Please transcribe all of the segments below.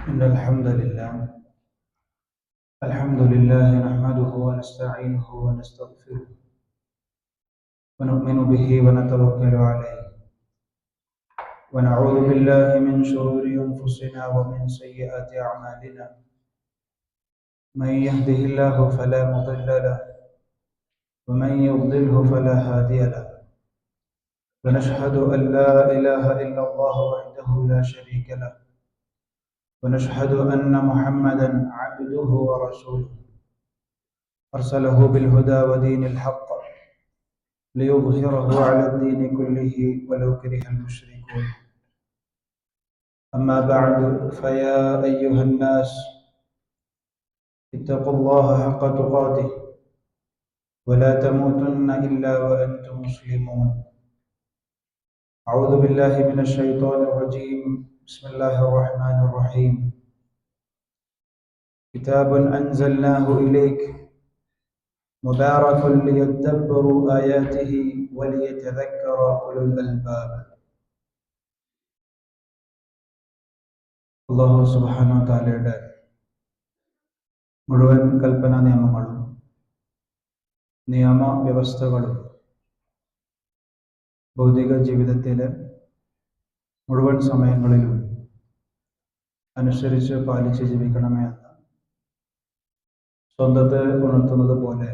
إن الحمد لله نحمده ونستعينه ونستغفره ونؤمن به ونتوكل عليه ونعوذ بالله من شرور أنفسنا ومن سيئات أعمالنا من يهده الله فلا مضل له ومن يضلله فلا هادي له ونشهد أن لا إله إلا الله وحده لا شريك له ونشهد أن محمدا عبده ورسوله أرسله بالهدى ودين الحق ليظهره على الدين كله ولو كره المشركون أما بعد فيا أيها الناس اتقوا الله حق تقاته ولا تموتن إلا وأنتم مسلمون أعوذ بالله من الشيطان الرجيم بسم الله الرحمن الرحيم كتاب أنزلناه إليك مبارك ليدبروا آياته وليتذكر أولو الألباب അല്ലാഹു സുബ്ഹാനഹു വ തആലയുടെ മുഴുവൻ കൽപ്പനാ നിയമങ്ങളും നിയമവ്യവസ്ഥകളും ഭൗതിക ജീവിതത്തിലെ മുഴുവൻ സമയങ്ങളിലും അനുസരിച്ച് പാലിച്ച് ജീവിക്കണമേ എന്ന് സ്വന്തത്തെ ഉണർത്തുന്നത് പോലെ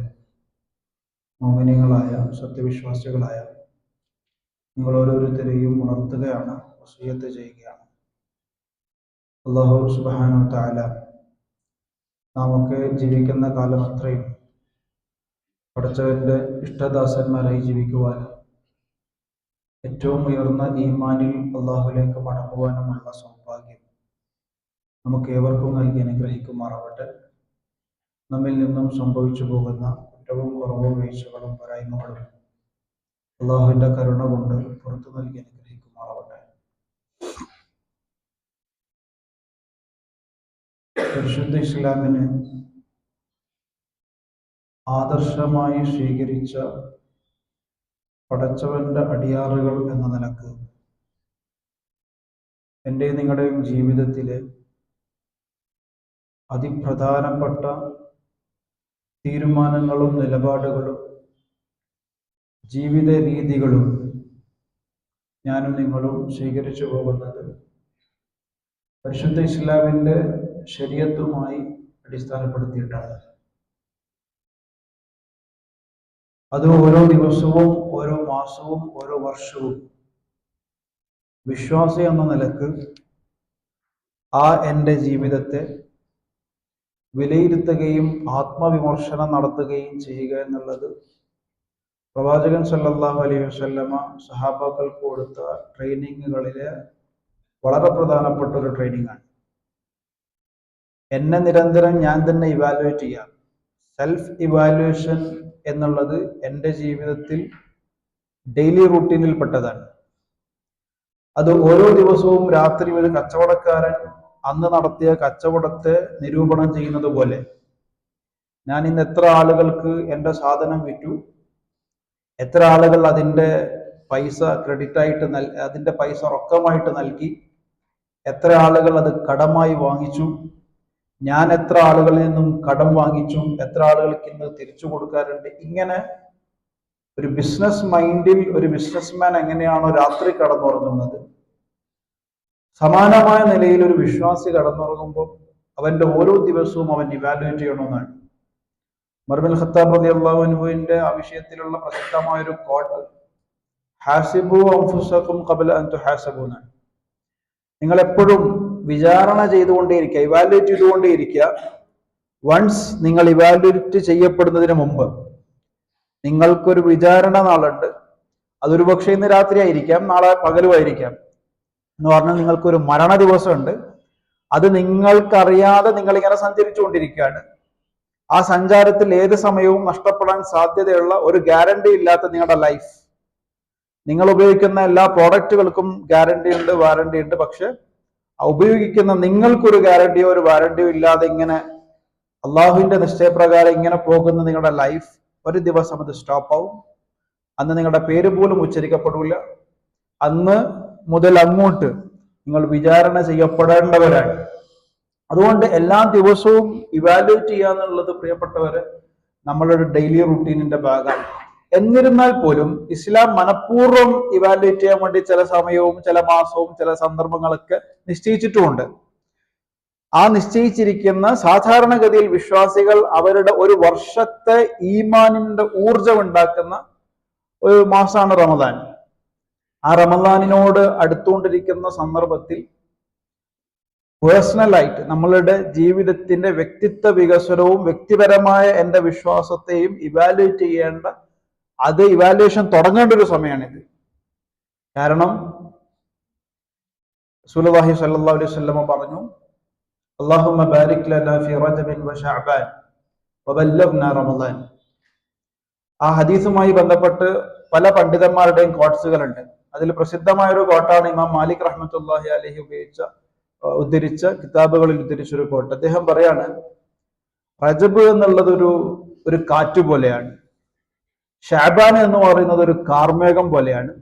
മുഅ്മിനീങ്ങളായ സത്യവിശ്വാസികളായ നിങ്ങൾ ഓരോരുത്തരെയും ഉണർത്തുകയാണ്, വസിയ്യത്ത് ചെയ്യുകയാണ്. അല്ലാഹു സുബ്ഹാനഹു വ തആല നമുക്ക് ജീവിക്കുന്ന കാലം അത്രയും പടച്ചവന്റെ ഇഷ്ടദാസന്മാരായി ജീവിക്കുവാനും ഏറ്റവും ഉയർന്ന ഈമാനിൽ അല്ലാഹുവിലേക്ക് മടങ്ങുവാനുമുള്ള സൗഭാഗ്യം നമുക്ക് ഏവർക്കും നൽകി അനുഗ്രഹിക്കുമാറാവട്ടെ. നമ്മിൽ നിന്നും സംഭവിച്ചു പോകുന്ന കുറ്റവും കുറവും വീഴ്ചകളും പോരായ്മകളും അല്ലാഹുവിന്റെ കരുണ കൊണ്ട് പുറത്തു നൽകി അനുഗ്രഹിക്കുമാറാവട്ടെ. പരിശുദ്ധ ഇസ്ലാമിനെ ആദർശമായി സ്വീകരിച്ച പടച്ചവന്റെ അടിയാറുകൾ എന്ന നിലക്ക് എൻ്റെ നിങ്ങളുടെയും ജീവിതത്തിലെ അതിപ്രധാനപ്പെട്ട തീരുമാനങ്ങളും നിലപാടുകളും ജീവിത രീതികളും ഞാനും നിങ്ങളും സ്വീകരിച്ചു പോകുന്നത് പരിശുദ്ധ ഇസ്ലാമിൻ്റെ ശരീഅത്തുമായി അടിസ്ഥാനപ്പെടുത്തിയിട്ടാണ്. അത് ഓരോ ദിവസവും ഓരോ മാസവും ഓരോ വർഷവും വിശ്വാസി എന്ന നിലക്ക് എൻ്റെ ജീവിതത്തെ വിലയിരുത്തുകയും ആത്മവിമർശനം നടത്തുകയും ചെയ്യുക എന്നുള്ളത് പ്രവാചകൻ സല്ലല്ലാഹു അലൈഹി വസല്ലമ സഹാബാക്കൾക്ക് കൊടുത്ത ട്രെയിനിങ്ങുകളിലെ വളരെ പ്രധാനപ്പെട്ട ഒരു ട്രെയിനിങ്ങാണ്. എന്നെ നിരന്തരം ഞാൻ തന്നെ ഇവാലുവേറ്റ് ചെയ്യാം. സെൽഫ് ഇവാലുവേഷൻ എന്നുള്ളത് എൻ്റെ ജീവിതത്തിൽ ഡെയിലി റൂട്ടീനിൽ പെട്ടതാണ്. അത് ഓരോ ദിവസവും രാത്രി ഒരു കച്ചവടക്കാരൻ അന്ന് നടത്തിയ കച്ചവടത്തെ നിരൂപണം ചെയ്യുന്നത് പോലെ ഞാൻ ഇന്ന് എത്ര ആളുകൾക്ക് എൻ്റെ സാധനം വിറ്റു, എത്ര ആളുകൾ അതിൻ്റെ പൈസ ക്രെഡിറ്റായിട്ട് അതിൻ്റെ പൈസ റൊക്കമായിട്ട് നൽകി, എത്ര ആളുകൾ അത് കടമായി വാങ്ങിച്ചു, ഞാൻ എത്ര ആളുകളിൽ നിന്നും കടം വാങ്ങിച്ചു, എത്ര ആളുകൾക്ക് ഇന്ന് തിരിച്ചു കൊടുക്കാറുണ്ട്. ഇങ്ങനെ ഒരു ബിസിനസ് മൈൻഡിൽ ഒരു ബിസിനസ്മാൻ എങ്ങനെയാണോ രാത്രി കടന്നുറങ്ങുന്നത്, സമാനമായ നിലയിൽ ഒരു വിശ്വാസി കടന്നുറങ്ങുമ്പോൾ അവന്റെ ഓരോ ദിവസവും അവൻ ഇവാലുവേറ്റ് ചെയ്യണമെന്നാണ്. ഉമർ ഇബ്നുൽ ഖത്താബ് റളിയല്ലാഹു അൻഹുവിന്റെ ആ വിഷയത്തിലുള്ള പ്രസിദ്ധമായ ഒരു കോട്ട്, ഹാസിബു അൻഫുസകും ഖബ്ല അൻ തുഹാസബു എന്നാണ്. നിങ്ങൾ എപ്പോഴും വിചാരണ ചെയ്തുകൊണ്ടേയിരിക്കുക, ഇവാലുവേറ്റ് ചെയ്തുകൊണ്ടേയിരിക്കുക. വൺസ് നിങ്ങൾ ഇവാലുവേറ്റ് ചെയ്യപ്പെടുന്നതിന് മുമ്പ് നിങ്ങൾക്കൊരു വിചാരണ നാളുണ്ട്. അതൊരു പക്ഷേ ഇന്ന് രാത്രി ആയിരിക്കാം, നാളെ പകലുമായിരിക്കാം. എന്ന് പറഞ്ഞാൽ നിങ്ങൾക്കൊരു മരണ ദിവസമുണ്ട്. അത് നിങ്ങൾക്കറിയാതെ നിങ്ങളിങ്ങനെ സഞ്ചരിച്ചുകൊണ്ടിരിക്കുകയാണ്. ആ സഞ്ചാരത്തിൽ ഏത് സമയവും നഷ്ടപ്പെടാൻ സാധ്യതയുള്ള ഒരു ഗ്യാരണ്ടി ഇല്ലാത്ത നിങ്ങളുടെ ലൈഫ്, നിങ്ങൾ ഉപയോഗിക്കുന്ന എല്ലാ പ്രോഡക്റ്റുകൾക്കും ഗ്യാരണ്ടി ഉണ്ട്, വാറണ്ടി ഉണ്ട്. പക്ഷെ ഉപയോഗിക്കുന്ന നിങ്ങൾക്കൊരു ഗ്യാരണ്ടിയോ ഒരു വാറണ്ടിയോ ഇല്ലാതെ ഇങ്ങനെ അള്ളാഹുവിന്റെ നിശ്ചയപ്രകാരം ഇങ്ങനെ പോകുന്ന നിങ്ങളുടെ ലൈഫ് ഒരു ദിവസം അത് സ്റ്റോപ്പ് ആവും. അന്ന് നിങ്ങളുടെ പേര് പോലും ഉച്ചരിക്കപ്പെടില്ല. അന്ന് മുതൽ അങ്ങോട്ട് നിങ്ങൾ വിചാരണ ചെയ്യപ്പെടേണ്ടവരാണ്. അതുകൊണ്ട് എല്ലാ ദിവസവും ഇവാലുവേറ്റ് ചെയ്യാന്നുള്ളത് പ്രിയപ്പെട്ടവരെ നമ്മളുടെ ഡെയിലി റുട്ടീനിന്റെ ഭാഗമാണ്. എന്നിരുന്നാൽ പോലും ഇസ്ലാം മനഃപൂർവ്വം ഇവാലുവേറ്റ് ചെയ്യാൻ വേണ്ടി ചില സമയവും ചില മാസവും ചില സന്ദർഭങ്ങളൊക്കെ നിശ്ചയിച്ചിട്ടുമുണ്ട്. ആ നിശ്ചയിച്ചിരിക്കുന്ന സാധാരണഗതിയിൽ വിശ്വാസികൾ അവരുടെ ഒരു വർഷത്തെ ഈമാനിന്റെ ഊർജം ഉണ്ടാക്കുന്ന ഒരു മാസമാണ് റമദാൻ. ആ റമദാനിനോട് അടുത്തുകൊണ്ടിരിക്കുന്ന സന്ദർഭത്തിൽ പേഴ്സണലായിട്ട് നമ്മളുടെ ജീവിതത്തിന്റെ വ്യക്തിത്വ വികസനവും വ്യക്തിപരമായ എൻ്റെ വിശ്വാസത്തെയും ഇവാലുവേറ്റ് ചെയ്യേണ്ട, അത് ഇവാലുവേഷൻ തുടങ്ങേണ്ട ഒരു സമയമാണിത്. കാരണം റസൂലുള്ളാഹി സ്വല്ലല്ലാഹു അലൈഹി വസല്ലം പറഞ്ഞു, അല്ലാഹുമ്മ ബാരിക് ലനാ ഫീ റജബിൻ വ ശഅബാൻ വബല്ലഗ്നാ റമദാൻ. ആ ഹദീസുമായി ബന്ധപ്പെട്ട് പല പണ്ഡിതന്മാരുടെയും കോട്സുകളുണ്ട്. അതിൽ പ്രസിദ്ധമായ ഒരു കോട്ടാണ് ഇമാം മാലിക് റഹ്മത്തുള്ളാഹി അലൈഹി ഉദ്ധരിച്ച കിതാബുകളിൽ ഉദ്ധരിച്ചൊരു കോട്ട്. അദ്ദേഹം പറയാണ്, റജബ് എന്നുള്ളത് ഒരു കാറ്റ് പോലെയാണ്, ഷഅബാൻ എന്ന് പറയുന്നത് ഒരു കാർമേഘം പോലെയാണ്,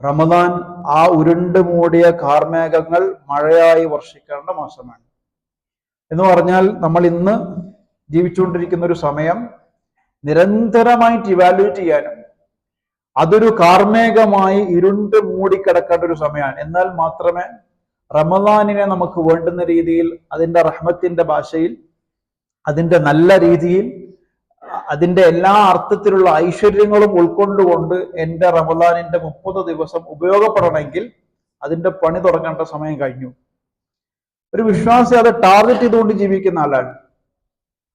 റമദാൻ ആ ഉരുണ്ട് മൂടിയ കാർമേഘങ്ങൾ മഴയായി വർഷിക്കേണ്ട മാസമാണ്. എന്ന് പറഞ്ഞാൽ നമ്മൾ ഇന്ന് ജീവിച്ചുകൊണ്ടിരിക്കുന്ന ഒരു സമയം നിരന്തരമായിട്ട് ഇവാലുവേറ്റ് ചെയ്യാനും അതൊരു കാർമേഘമായി ഇരുണ്ട് മൂടിക്കിടക്കേണ്ട ഒരു സമയമാണ്. എന്നാൽ മാത്രമേ റമദാനിനെ നമുക്ക് വേണ്ടുന്ന രീതിയിൽ അതിൻ്റെ റഹ്മത്തിന്റെ ഭാഷയിൽ അതിൻ്റെ നല്ല രീതിയിൽ അതിൻ്റെ എല്ലാ അർത്ഥത്തിലുള്ള ഐശ്വര്യങ്ങളും ഉൾക്കൊണ്ടുകൊണ്ട് എൻ്റെ റമദാനിന്റെ 30 ദിവസം ഉപയോഗപ്പെടണമെങ്കിൽ അതിൻ്റെ പണി തുടങ്ങേണ്ട സമയം കഴിഞ്ഞു. ഒരു വിശ്വാസി അത് ടാർഗറ്റ് ചെയ്തുകൊണ്ട് ജീവിക്കുന്ന ആളാണ്.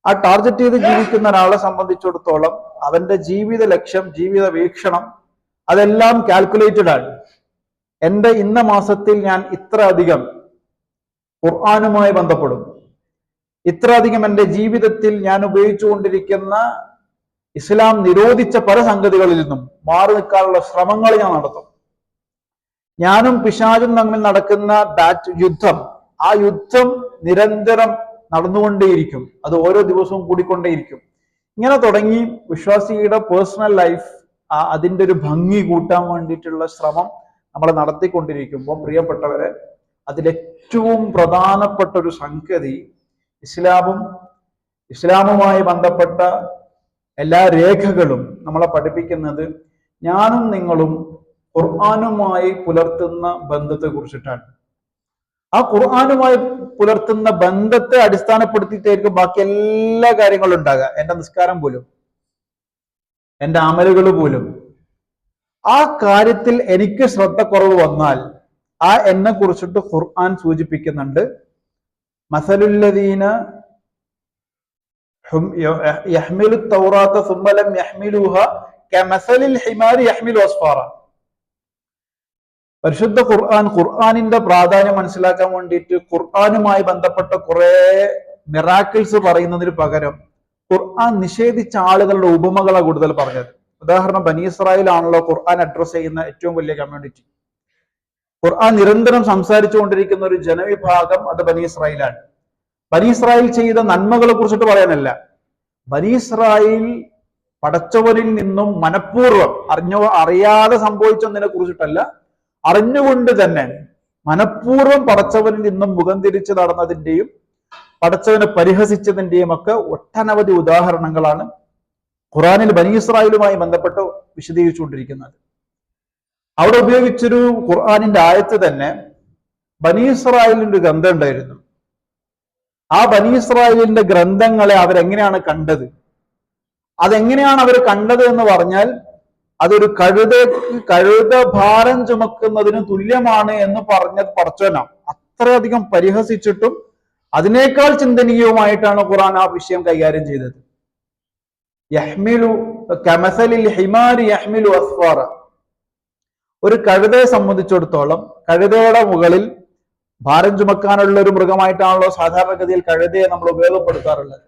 ആ ടാർഗറ്റ് ചെയ്ത് ജീവിക്കുന്ന ഒരാളെ സംബന്ധിച്ചിടത്തോളം അവന്റെ ജീവിത ലക്ഷ്യം, ജീവിത വീക്ഷണം അതെല്ലാം കാൽക്കുലേറ്റഡ് ആണ്. എൻ്റെ ഇന്ന മാസത്തിൽ ഞാൻ ഇത്ര അധികം ഖുർആനുമായി ബന്ധപ്പെടും, ഇത്ര അധികം എൻ്റെ ജീവിതത്തിൽ ഞാൻ ഉപയോഗിച്ചുകൊണ്ടിരിക്കുന്ന ഇസ്ലാം നിരോധിച്ച പല സംഗതികളിൽ നിന്നും മാറി നിൽക്കാനുള്ള ശ്രമങ്ങൾ ഞാൻ നടത്തും. ഞാനും പിശാചും തമ്മിൽ നടക്കുന്ന യുദ്ധം, ആ യുദ്ധം നിരന്തരം നടന്നുകൊണ്ടേയിരിക്കും, അത് ഓരോ ദിവസവും കൂടിക്കൊണ്ടേയിരിക്കും. ഇങ്ങനെ തുടങ്ങി വിശ്വാസിയുടെ പേഴ്സണൽ ലൈഫ് അതിൻ്റെ ഒരു ഭംഗി കൂട്ടാൻ വേണ്ടിയിട്ടുള്ള ശ്രമം നമ്മൾ നടത്തിക്കൊണ്ടിരിക്കുമ്പോൾ പ്രിയപ്പെട്ടവരെ, അതിലേറ്റവും പ്രധാനപ്പെട്ട ഒരു സംഗതി ഇസ്ലാമുമായി ബന്ധപ്പെട്ട എല്ലാ രേഖകളും നമ്മളെ പഠിപ്പിക്കുന്നത് ഞാനും നിങ്ങളും ഖുർആനുമായി പുലർത്തുന്ന ബന്ധത്തെ കുറിച്ചിട്ടാണ്. ആ ഖുർആനുമായി പുലർത്തുന്ന ബന്ധത്തെ അടിസ്ഥാനപ്പെടുത്തിയിട്ടായിരിക്കും ബാക്കി എല്ലാ കാര്യങ്ങളും ഉണ്ടാകുക. എൻ്റെ നിസ്കാരം പോലും, എൻ്റെ അമലുകൾ പോലും. ആ കാര്യത്തിൽ എനിക്ക് ശ്രദ്ധക്കുറവ് വന്നാൽ ആ എന്നെ കുറിച്ചിട്ട് ഖുർആൻ സൂചിപ്പിക്കുന്നുണ്ട്, മസലുല്ലദീന യഹ്മിലു തൗറാത്ത സുമ്മ ലം യഹ്മിലുഹ കമസലിൽ ഹിമാരി യഹ്മിലു അസ്ഫാറ. പരിശുദ്ധ ഖുർആനിന്റെ പ്രാധാന്യം മനസ്സിലാക്കാൻ വേണ്ടിയിട്ട് ഖുർആനുമായി ബന്ധപ്പെട്ട കുറെ മിറാക്കിൾസ് പറയുന്നതിന് പകരം ഖുർആൻ നിഷേധിച്ച ആളുകളുടെ ഉപമകളാണ് കൂടുതൽ പറഞ്ഞത്. ഉദാഹരണം, ബനി ഇസ്രായേൽ ആണല്ലോ ഖുർആൻ അഡ്രസ് ചെയ്യുന്ന ഏറ്റവും വലിയ കമ്മ്യൂണിറ്റി. ഖുർആൻ നിരന്തരം സംസാരിച്ചു കൊണ്ടിരിക്കുന്ന ഒരു ജനവിഭാഗം അത് ബനി ഇസ്രായേലാണ്. ബനി ഇസ്രായേൽ ചെയ്ത നന്മകളെ കുറിച്ചിട്ട് പറയാനല്ല, ബനി ഇസ്രായേൽ പടച്ചവരിൽ നിന്നും മനഃപൂർവ്വം അറിയാതെ സംഭവിച്ചതിനെ കുറിച്ചിട്ടല്ല, അറിഞ്ഞുകൊണ്ട് തന്നെ മനഃപൂർവ്വം പടച്ചവനിൽ നിന്നും മുഖം തിരിച്ചു നടന്നതിന്റെയും പടച്ചവനെ പരിഹസിച്ചതിന്റെയും ഒക്കെ ഒട്ടനവധി ഉദാഹരണങ്ങളാണ് ഖുറാനിൽ ബനി ഇസ്രായേലുമായി ബന്ധപ്പെട്ട് വിശദീകരിച്ചുകൊണ്ടിരിക്കുന്നത്. അവിടെ ഉപയോഗിച്ചൊരു ഖുർആനിന്റെ ആയത്ത് തന്നെ ബനി ഇസ്രായേലിന്റെ ഒരു ഗ്രന്ഥം ഉണ്ടായിരുന്നു. ആ ബനി ഇസ്രായേലിന്റെ ഗ്രന്ഥങ്ങളെ അവരെങ്ങനെയാണ് കണ്ടത്, അതെങ്ങനെയാണ് അവർ കണ്ടത് എന്ന് പറഞ്ഞാൽ അതൊരു കഴുത ഭാരം ചുമക്കുന്നതിന് തുല്യമാണ് എന്ന് പറഞ്ഞത് പടച്ചവനാണ്. അത്രയധികം പരിഹസിച്ചിട്ടും അതിനേക്കാൾ ചിന്തനീയവുമായിട്ടാണ് ഖുർആൻ ആ വിഷയം കൈകാര്യം ചെയ്തത്. യഹ്മിലു കമസലിൽ ഹിമാരി യഹ്മിലു അസ്ഫാറ. ഒരു കഴുതയെ സംബന്ധിച്ചിടത്തോളം കഴുതയുടെ മുകളിൽ ഭാരം ചുമക്കാനുള്ള ഒരു മൃഗമായിട്ടാണല്ലോ സാധാരണഗതിയിൽ കഴുതയെ നമ്മൾ ഉപയോഗപ്പെടുത്താറുള്ളത്.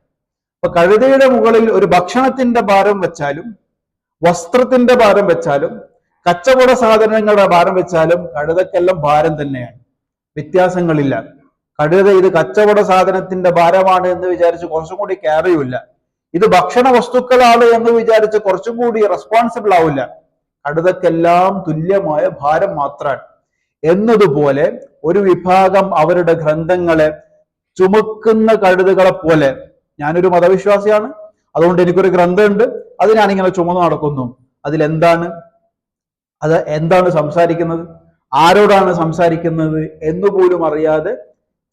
അപ്പൊ കഴുതയുടെ മുകളിൽ ഒരു ഭക്ഷണത്തിന്റെ ഭാരം വെച്ചാലും വസ്ത്രത്തിന്റെ ഭാരം വെച്ചാലും കച്ചവട സാധനങ്ങളുടെ ഭാരം വെച്ചാലും കഴുതക്കെല്ലാം ഭാരം തന്നെയാണ്, വ്യത്യാസങ്ങളില്ല. കഴുത ഇത് കച്ചവട സാധനത്തിന്റെ ഭാരമാണ് എന്ന് വിചാരിച്ച് കുറച്ചും കൂടി കെയർ ചെയ്യൂല, ഇത് ഭക്ഷണ വസ്തുക്കളാണ് എന്ന് വിചാരിച്ച് കുറച്ചും കൂടി റെസ്പോൺസിബിൾ ആവില്ല. കഴുതക്കെല്ലാം തുല്യമായ ഭാരം മാത്രമാണ്. എന്നതുപോലെ ഒരു വിഭാഗം അവരുടെ ഗ്രന്ഥങ്ങളെ ചുമക്കുന്ന കഴുതുകളെ പോലെ. ഞാനൊരു മതവിശ്വാസിയാണ്, അതുകൊണ്ട് എനിക്കൊരു ഗ്രന്ഥമുണ്ട്, അത് ഞാനിങ്ങനെ ചുമന്നു നടക്കുന്നു. അതിലെന്താണ്, അത് എന്താണ് സംസാരിക്കുന്നത്, ആരോടാണ് സംസാരിക്കുന്നത് എന്നുപോലും അറിയാതെ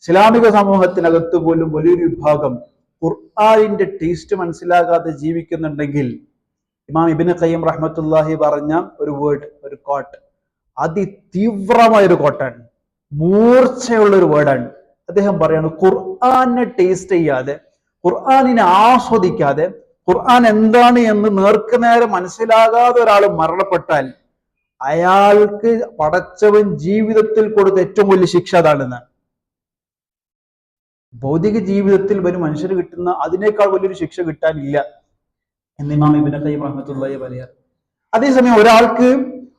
ഇസ്ലാമിക സമൂഹത്തിനകത്ത് പോലും വലിയൊരു വിഭാഗം ഖുർആനിന്റെ ടേസ്റ്റ് മനസ്സിലാകാതെ ജീവിക്കുന്നുണ്ടെങ്കിൽ, ഇമാം ഇബ്നു ഖയ്യിം റഹ്മത്തുള്ളാഹി പറഞ്ഞ ഒരു വേർഡ്, ഒരു കോട്ട്, അതിതീവ്രമായ ഒരു കോട്ടാണ്, മൂർച്ചയുള്ള ഒരു വേർഡാണ്. അദ്ദേഹം പറയാണ്, ഖുർആനെ ടേസ്റ്റ് ചെയ്യാതെ, ഖുർആനിനെ ആസ്വദിക്കാതെ, ഖുർആൻ എന്താണ് എന്ന് നേർക്കുനേരെ മനസ്സിലാകാതെ ഒരാൾ മരണപ്പെട്ടാൽ അയാൾക്ക് പടച്ചവൻ ജീവിതത്തിൽ കൊടുത്ത ഏറ്റവും വലിയ ശിക്ഷ അതാണെന്ന്. ഭൗതിക ജീവിതത്തിൽ ഒരു മനുഷ്യന് കിട്ടുന്ന അതിനേക്കാൾ വലിയൊരു ശിക്ഷ കിട്ടാനില്ല എന്ന് ഇമാം ഇബ്നു ഖയ്യിം റഹ്മത്തുള്ളാഹി പറയാറ്. അതേസമയം ഒരാൾക്ക്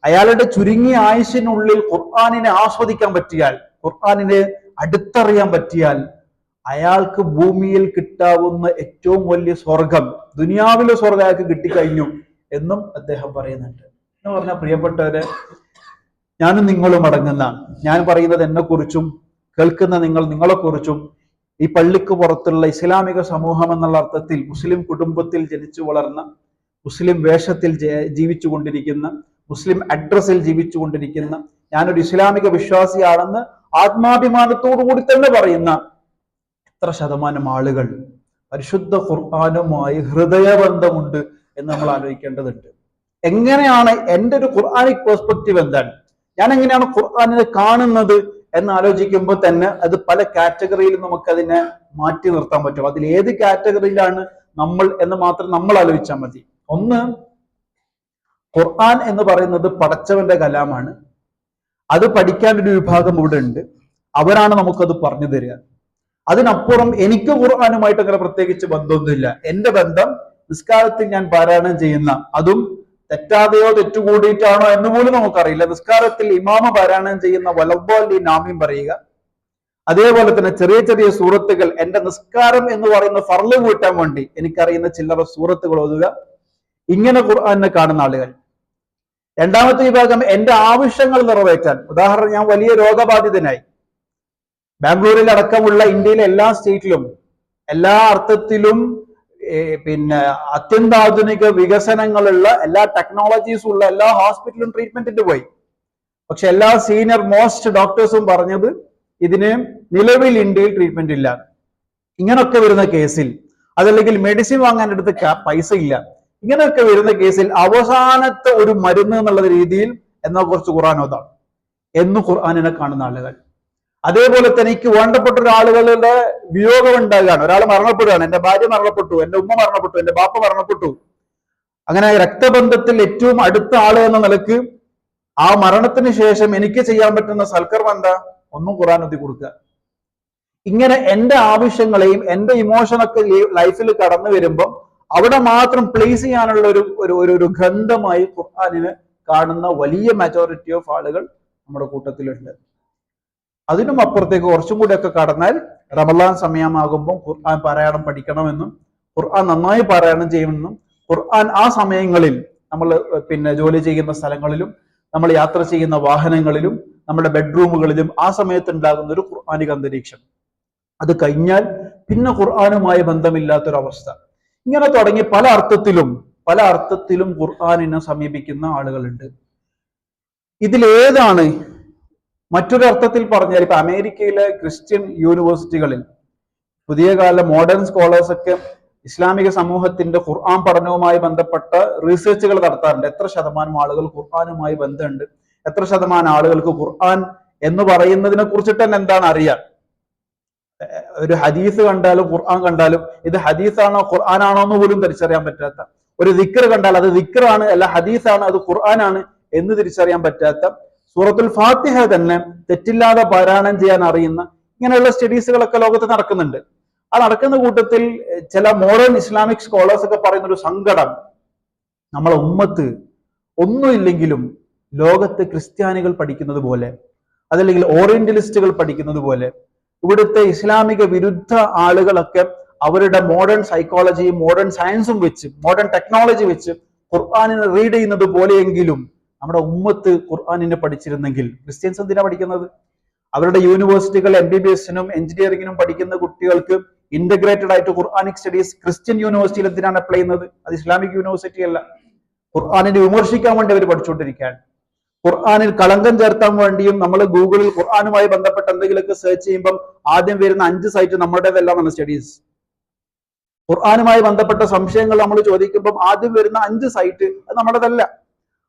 അയാളുടെ ചുരുങ്ങിയ ആയുസ്സിനുള്ളിൽ ഖുർആനിനെ ആസ്വദിക്കാൻ പറ്റിയാൽ, ഖുർആനിനെ അടുത്തറിയാൻ പറ്റിയാൽ, അയാൾക്ക് ഭൂമിയിൽ കിട്ടാവുന്ന ഏറ്റവും വലിയ സ്വർഗം, ദുനിയാവിലെ സ്വർഗം അയാൾക്ക് കിട്ടിക്കഴിഞ്ഞു എന്നും അദ്ദേഹം പറയുന്നുണ്ട്. എന്ന് പറഞ്ഞാൽ പ്രിയപ്പെട്ടവരെ, ഞാനും നിങ്ങളും അടങ്ങുന്ന, ഞാൻ പറയുന്നത് എന്നെക്കുറിച്ചും കേൾക്കുന്ന നിങ്ങളെക്കുറിച്ചും ഈ പള്ളിക്ക് പുറത്തുള്ള ഇസ്ലാമിക സമൂഹം എന്നുള്ള അർത്ഥത്തിൽ മുസ്ലിം കുടുംബത്തിൽ ജനിച്ചു വളർന്ന, മുസ്ലിം വേഷത്തിൽ ജീവിച്ചു കൊണ്ടിരിക്കുന്ന, മുസ്ലിം അഡ്രസ്സിൽ ജീവിച്ചു കൊണ്ടിരിക്കുന്ന, ഞാനൊരു ഇസ്ലാമിക വിശ്വാസിയാണെന്ന് ആത്മാഭിമാനത്തോടു കൂടി തന്നെ പറയുന്ന എത്ര ശതമാനം ആളുകൾ പരിശുദ്ധ ഖുർആനുമായി ഹൃദയബന്ധമുണ്ട് എന്ന് നമ്മൾ ആലോചിക്കേണ്ടതുണ്ട്. എങ്ങനെയാണ് എൻ്റെ ഒരു ഖുർആനിക് പെർസ്പെക്റ്റീവ്, എന്താണ്, ഞാൻ എങ്ങനെയാണ് ഖുർആനിനെ കാണുന്നത് എന്ന് ആലോചിക്കുമ്പോൾ തന്നെ അത് പല കാറ്റഗറിയിൽ നമുക്കതിനെ മാറ്റി നിർത്താൻ പറ്റും. അതിൽ ഏത് കാറ്റഗറിയിലാണ് നമ്മൾ എന്ന് മാത്രം നമ്മൾ ആലോചിച്ചാൽ മതി. ഒന്ന്, ഖുർആൻ എന്ന് പറയുന്നത് പടച്ചവന്റെ കലാമാണ്. അത് പഠിക്കാൻ ഒരു വിഭാഗം ഇവിടെ ഉണ്ട്, അവരാണ് നമുക്കത് പറഞ്ഞു തരിക. അതിനപ്പുറം എനിക്ക് ഖുർആനുമായിട്ട് അങ്ങനെ പ്രത്യേകിച്ച് ബന്ധമൊന്നുമില്ല. എന്റെ ബന്ധം നിസ്കാരത്തിൽ ഞാൻ പാരായണം ചെയ്യുന്ന, അതും തെറ്റാതെയോ തെറ്റുകൂടിയിട്ടാണോ എന്ന് പോലും നമുക്കറിയില്ല, നിസ്കാരത്തിൽ ഇമാമ പാരായണം ചെയ്യുന്ന വലദ്ദാലിൻ ആമീൻ പറയുക, അതേപോലെ തന്നെ ചെറിയ ചെറിയ സൂറത്തുകൾ, എന്റെ നിസ്കാരം എന്ന് പറയുന്ന ഫർള് കൂട്ടാൻ വേണ്ടി എനിക്കറിയുന്ന ചില്ലറ സൂറത്തുകൾ ഓതുക, ഇങ്ങനെ ഖുർആനെ കാണുന്ന ആളുകൾ. രണ്ടാമത്തെ വിഭാഗം എന്റെ ആവശ്യങ്ങൾ നിറവേറ്റാൻ, ഉദാഹരണം, ഞാൻ വലിയ രോഗബാധിതനായി, ബാംഗ്ലൂരിൽ അടക്കമുള്ള ഇന്ത്യയിലെ എല്ലാ സ്റ്റേറ്റിലും എല്ലാ അർത്ഥത്തിലും അത്യന്താധുനിക വികസനങ്ങളുള്ള എല്ലാ ടെക്നോളജീസും ഉള്ള എല്ലാ ഹോസ്പിറ്റലും ട്രീറ്റ്മെന്റിന് പോയി. പക്ഷെ എല്ലാ സീനിയർ മോസ്റ്റ് ഡോക്ടേഴ്സും പറഞ്ഞത് ഇതിന് നിലവിൽ ഇന്ത്യയിൽ ട്രീറ്റ്മെന്റ് ഇല്ല. ഇങ്ങനൊക്കെ വരുന്ന കേസിൽ, അതല്ലെങ്കിൽ മെഡിസിൻ വാങ്ങാൻ എടുത്ത് പൈസ ഇല്ല, ഇങ്ങനെയൊക്കെ വരുന്ന കേസിൽ അവസാനത്തെ ഒരു മരുന്ന് എന്നുള്ള രീതിയിൽ എന്നാ കുറച്ച് ഖുർആൻ ഓതാം എന്ന് ഖുർആനിനെ കാണുന്ന ആളുകൾ. അതേപോലെ തന്നെ എനിക്ക് വേണ്ടപ്പെട്ട ഒരാളുകളുടെ വിയോഗം ഉണ്ടാകുകയാണ്, ഒരാൾ മരണപ്പെടുകയാണ്, എന്റെ ഭാര്യ മരണപ്പെട്ടു, എന്റെ ഉമ്മ മരണപ്പെട്ടു, എന്റെ ബാപ്പ മരണപ്പെട്ടു, അങ്ങനെ രക്തബന്ധത്തിൽ ഏറ്റവും അടുത്ത ആള് എന്ന നിലക്ക് ആ മരണത്തിന് ശേഷം എനിക്ക് ചെയ്യാൻ പറ്റുന്ന സൽക്കർമ്മം എന്താ? ഒന്നും ഖുർആൻ ഓതി കൊടുക്കുക. ഇങ്ങനെ എന്റെ ആവശ്യങ്ങളെയും എന്റെ ഇമോഷനൊക്കെ ലൈഫിൽ കടന്നു വരുമ്പം അവിടെ മാത്രം പ്ലേസ് ചെയ്യാനുള്ള ഒരു ഗ്രന്ഥമായി ഖുർആനിനെ കാണുന്ന വലിയ മെജോറിറ്റി ഓഫ് ആളുകൾ നമ്മുടെ കൂട്ടത്തിലുണ്ട്. അതിനും അപ്പുറത്തേക്ക് കുറച്ചും കൂടിയൊക്കെ കടന്നാൽ റമളാൻ സമയമാകുമ്പോൾ ഖുർആൻ പാരായണം പഠിക്കണമെന്നും ഖുർആൻ നന്നായി പാരായണം ചെയ്യുമെന്നും ഖുർആൻ ആ സമയങ്ങളിൽ നമ്മൾ ജോലി ചെയ്യുന്ന സ്ഥലങ്ങളിലും നമ്മൾ യാത്ര ചെയ്യുന്ന വാഹനങ്ങളിലും നമ്മുടെ ബെഡ്റൂമുകളിലും ആ സമയത്ത് ഉണ്ടാകുന്ന ഒരു ഖുർആനിക അന്തരീക്ഷം, അത് കഴിഞ്ഞാൽ പിന്നെ ഖുർആനുമായി ബന്ധമില്ലാത്തൊരവസ്ഥ. ഇങ്ങനെ തുടങ്ങി പല അർത്ഥത്തിലും ഖുർആനിനെ സമീപിക്കുന്ന ആളുകളുണ്ട്. ഇതിലേതാണ് മറ്റൊരു അർത്ഥത്തിൽ പറഞ്ഞാൽ, ഇപ്പൊ അമേരിക്കയിലെ ക്രിസ്ത്യൻ യൂണിവേഴ്സിറ്റികളിൽ പുതിയ കാല മോഡേൺ സ്കോളേഴ്സ് ഒക്കെ ഇസ്ലാമിക സമൂഹത്തിന്റെ ഖുർആൻ പഠനവുമായി ബന്ധപ്പെട്ട റിസർച്ചുകൾ നടത്താറുണ്ട്. എത്ര ശതമാനം ആളുകൾ ഖുർആനുമായി ബന്ധമുണ്ട്, എത്ര ശതമാനം ആളുകൾക്ക് ഖുർആൻ എന്ന് പറയുന്നതിനെ കുറിച്ചിട്ട് തന്നെ എന്താണ് അറിയാം. ഒരു ഹദീസ് കണ്ടാലും ഖുർആൻ കണ്ടാലും ഇത് ഹദീസാണോ ഖുർആനാണോ എന്ന് പോലും തിരിച്ചറിയാൻ പറ്റാത്ത, ഒരു ദിക്ർ കണ്ടാൽ അത് ദിക്റാണ് അല്ല ഹദീസാണ് അത് ഖുർആനാണ് എന്ന് തിരിച്ചറിയാൻ പറ്റാത്ത, സൂറത്തുൽ ഫാത്തിഹ തന്നെ തെറ്റില്ലാതെ പാരായണം ചെയ്യാൻ അറിയുന്ന ഇങ്ങനെയുള്ള സ്റ്റഡീസുകളൊക്കെ ലോകത്ത് നടക്കുന്നുണ്ട്. ആ നടക്കുന്ന കൂട്ടത്തിൽ ചില മോഡേൺ ഇസ്ലാമിക് സ്കോളേഴ്സ് ഒക്കെ പറയുന്ന ഒരു സങ്കടം, നമ്മളെ ഉമ്മത്ത് ഒന്നുമില്ലെങ്കിലും ലോകത്ത് ക്രിസ്ത്യാനികൾ പഠിക്കുന്നത് പോലെ, അതല്ലെങ്കിൽ ഓറിയന്റലിസ്റ്റുകൾ പഠിക്കുന്നത് പോലെ ഇവിടുത്തെ ഇസ്ലാമിക വിരുദ്ധ ആളുകളൊക്കെ അവരുടെ മോഡേൺ സൈക്കോളജിയും മോഡേൺ സയൻസും വെച്ച്, മോഡേൺ ടെക്നോളജി വെച്ച് ഖുർആനിനെ റീഡ് ചെയ്യുന്നത് പോലെയെങ്കിലും നമ്മുടെ ഉമ്മത്ത് ഖുർആനിനെ പഠിച്ചിരുന്നെങ്കിൽ, ക്രിസ്ത്യൻസ് എന്തിനാ പഠിക്കുന്നത്? അവരുടെ യൂണിവേഴ്സിറ്റികൾ MBBS-നും എഞ്ചിനീയറിംഗിനും പഠിക്കുന്ന കുട്ടികൾക്ക് ഇന്റഗ്രേറ്റഡ് ആയിട്ട് ഖുർആനിക് സ്റ്റഡീസ് ക്രിസ്ത്യൻ യൂണിവേഴ്സിറ്റിയിൽ എന്തിനാണ് അപ്ലൈ ചെയ്യുന്നത്? അത് ഇസ്ലാമിക് യൂണിവേഴ്സിറ്റി അല്ല. ഖുർആനിനെ വിമർശിക്കാൻ വേണ്ടി അവർ പഠിച്ചുകൊണ്ടിരിക്കുകയാണ്. ഖുർആനിൽ കളങ്കം ചേർത്താൻ വേണ്ടിയും നമ്മൾ ഗൂഗിളിൽ ഖുർആനുമായി ബന്ധപ്പെട്ട എന്തെങ്കിലുമൊക്കെ സെർച്ച് ചെയ്യുമ്പോൾ ആദ്യം വരുന്ന 5 സൈറ്റ് നമ്മുടേതെല്ലാം സ്റ്റഡീസ്. ഖുർആനുമായി ബന്ധപ്പെട്ട സംശയങ്ങൾ നമ്മൾ ചോദിക്കുമ്പോൾ ആദ്യം വരുന്ന 5 സൈറ്റ് അത് നമ്മുടേതല്ല.